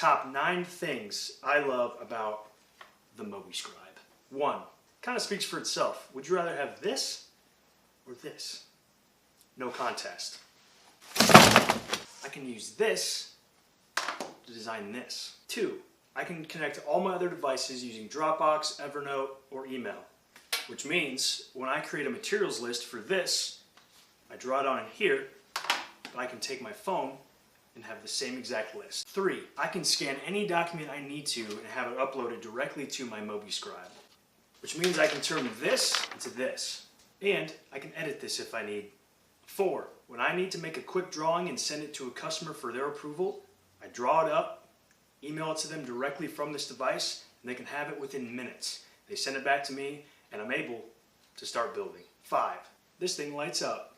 top 9 things I love about the MobiScribe. 1, kind of speaks for itself. Would you rather have this or this? No contest. I can use this to design this. 2, I can connect all my other devices using Dropbox, Evernote, or email, which means when I create a materials list for this, I draw it on in here, but I can take my phone and have the same exact list. 3, I can scan any document I need to and have it uploaded directly to my MobiScribe, which means I can turn this into this, and I can edit this if I need. 4, when I need to make a quick drawing and send it to a customer for their approval, I draw it up, email it to them directly from this device, and they can have it within minutes. They send it back to me, and I'm able to start building. 5, this thing lights up,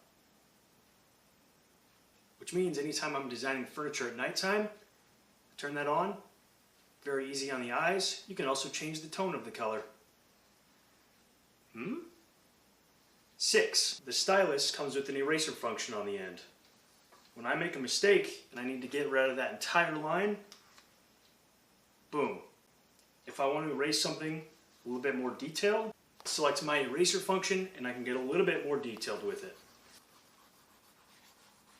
which means anytime I'm designing furniture at nighttime, I turn that on, very easy on the eyes. You can also change the tone of the color. 6, the stylus comes with an eraser function on the end. When I make a mistake and I need to get rid of that entire line, boom. If I want to erase something a little bit more detailed, select my eraser function and I can get a little bit more detailed with it.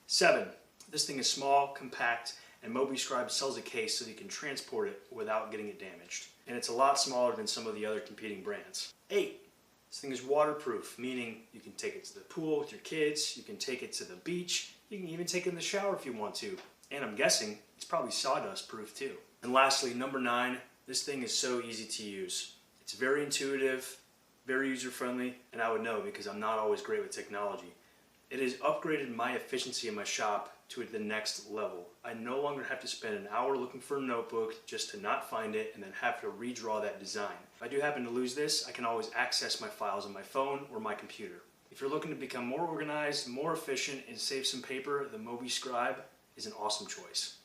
7, this thing is small, compact, and MobiScribe sells a case so you can transport it without getting it damaged. And it's a lot smaller than some of the other competing brands. 8, this thing is waterproof, meaning you can take it to the pool with your kids, you can take it to the beach, you can even take it in the shower if you want to. And I'm guessing it's probably sawdust proof too. And lastly, number 9, this thing is so easy to use. It's very intuitive, very user-friendly, and I would know because I'm not always great with technology. It has upgraded my efficiency in my shop to the next level. I no longer have to spend an hour looking for a notebook just to not find it and then have to redraw that design. If I do happen to lose this, I can always access my files on my phone or my computer. If you're looking to become more organized, more efficient, and save some paper, the MobiScribe is an awesome choice.